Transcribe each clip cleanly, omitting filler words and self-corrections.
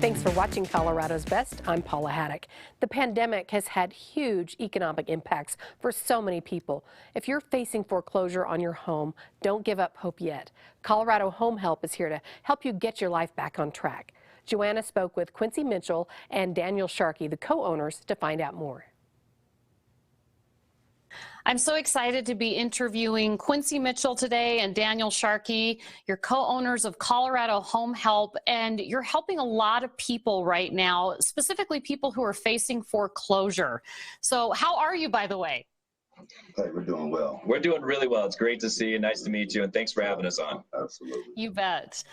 Thanks for watching Colorado's Best. I'm Paula Haddock. The pandemic has had huge economic impacts for so many people. If you're facing foreclosure on your home, don't give up hope yet. Colorado Home Help is here to help you get your life back on track. Joanna spoke with Quincy Mitchell and Daniel Sharkey, the co-owners, to find out more. I'm so excited to be interviewing Quincy Mitchell today and Daniel Sharkey, your co-owners of Colorado Home Help, and you're helping a lot of people right now, specifically people who are facing foreclosure. So how are you, by the way? Hey, we're doing well. We're doing really well. It's great to see you. Nice to meet you, and thanks for having us on. Absolutely. You bet.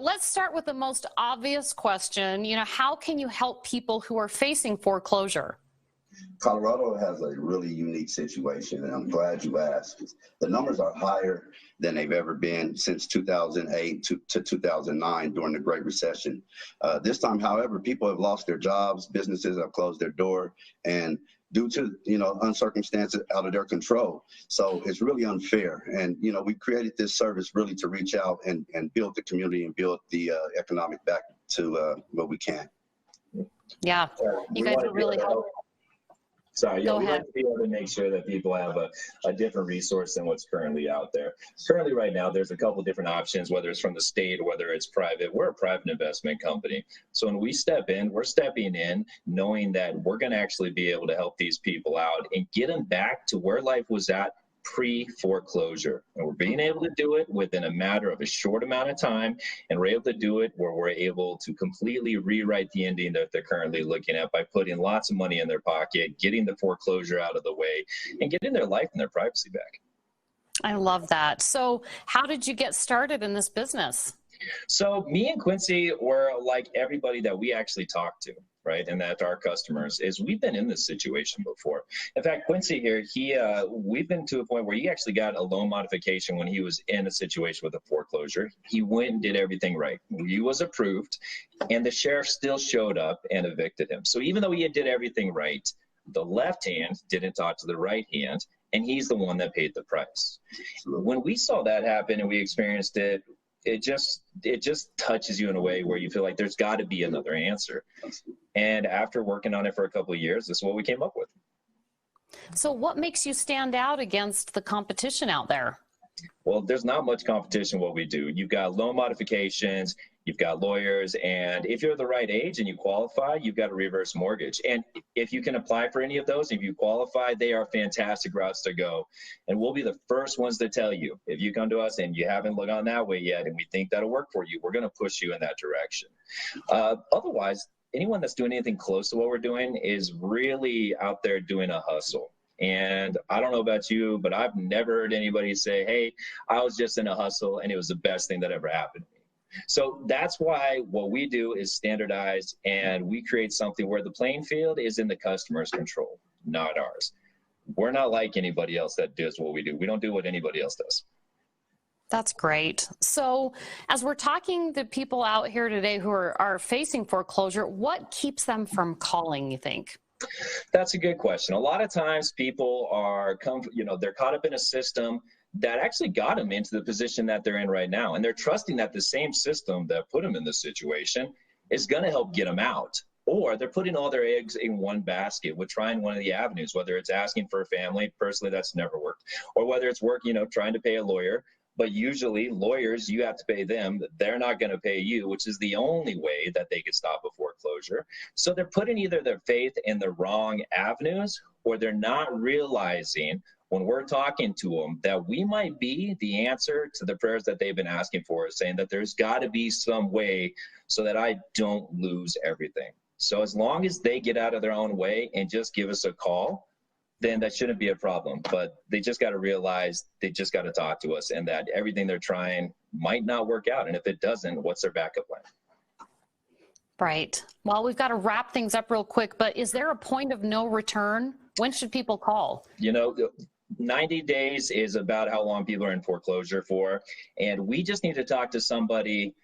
Let's start with the most obvious question. How can you help people who are facing foreclosure? Colorado has a really unique situation, and I'm glad you asked. The numbers are higher than they've ever been since 2008 to 2009 during the Great Recession. This time, however, people have lost their jobs, businesses have closed their door, and due to, uncircumstances out of their control. So it's really unfair. And, we created this service really to reach out and build the community and build the economic back to what we can. Yeah, you guys are really helpful. Sorry, yeah, we like to be able to make sure that people have a different resource than what's currently out there. Currently, right now, there's a couple different options, whether it's from the state or whether it's private. We're a private investment company. So when we step in, we're stepping in knowing that we're going to actually be able to help these people out and get them back to where life was at pre-foreclosure. And we're being able to do it within a matter of a short amount of time, and we're able to do it where we're able to completely rewrite the ending that they're currently looking at by putting lots of money in their pocket, getting the foreclosure out of the way, and getting their life and their privacy back. I love that. So how did you get started in this business? So me and Quincy were like everybody that we actually talk to, right? And that our customers is we've been in this situation before. In fact, Quincy here, we've been to a point where he actually got a loan modification when he was in a situation with a foreclosure. He went and did everything right. He was approved, and the sheriff still showed up and evicted him. So even though he did everything right, the left hand didn't talk to the right hand, and he's the one that paid the price. When we saw that happen and we experienced it, it just touches you in a way where you feel like there's got to be another answer. And after working on it for a couple of years, this is what we came up with. So what makes you stand out against the competition out there? Well, there's not much competition what we do. You've got loan modifications, you've got lawyers, and if you're the right age and you qualify, you've got a reverse mortgage. And if you can apply for any of those, if you qualify, they are fantastic routes to go. And we'll be the first ones to tell you, if you come to us and you haven't looked on that way yet and we think that'll work for you, we're going to push you in that direction. Otherwise, anyone that's doing anything close to what we're doing is really out there doing a hustle. And I don't know about you, but I've never heard anybody say, hey, I was just in a hustle and it was the best thing that ever happened to me. So that's why what we do is standardized, and we create something where the playing field is in the customer's control, not ours. We're not like anybody else that does what we do. We don't do what anybody else does. That's great. So as we're talking to people out here today who are facing foreclosure, what keeps them from calling, you think? That's a good question. A lot of times people they're caught up in a system that actually got them into the position that they're in right now. And they're trusting that the same system that put them in this situation is going to help get them out. Or they're putting all their eggs in one basket with trying one of the avenues, whether it's asking for a family. Personally, that's never worked. Or whether it's trying to pay a lawyer. But usually lawyers, you have to pay them. They're not going to pay you, which is the only way that they could stop a foreclosure. So they're putting either their faith in the wrong avenues, or they're not realizing when we're talking to them that we might be the answer to the prayers that they've been asking for, saying that there's got to be some way so that I don't lose everything. So as long as they get out of their own way and just give us a call, then that shouldn't be a problem. But they just got to realize they just got to talk to us, and that everything they're trying might not work out. And if it doesn't, what's their backup plan? Right. Well, we've got to wrap things up real quick, but is there a point of no return? When should people call? 90 days is about how long people are in foreclosure for. And we just need to talk to somebody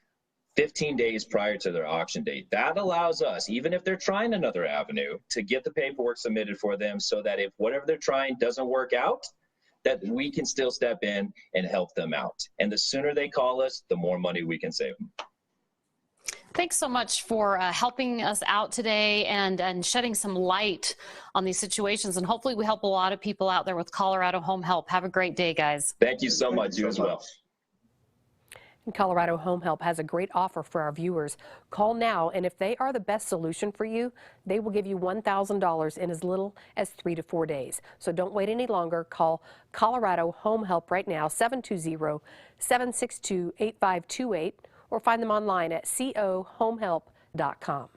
15 days prior to their auction date. That allows us, even if they're trying another avenue, to get the paperwork submitted for them so that if whatever they're trying doesn't work out, that we can still step in and help them out. And the sooner they call us, the more money we can save them. Thanks so much for helping us out today and shedding some light on these situations. And hopefully we help a lot of people out there with Colorado Home Help. Have a great day, guys. Thank you so much. You as well. And Colorado Home Help has a great offer for our viewers. Call now, and if they are the best solution for you, they will give you $1,000 in as little as 3 to 4 days. So don't wait any longer. Call Colorado Home Help right now, 720-762-8528, or find them online at cohomehelp.com.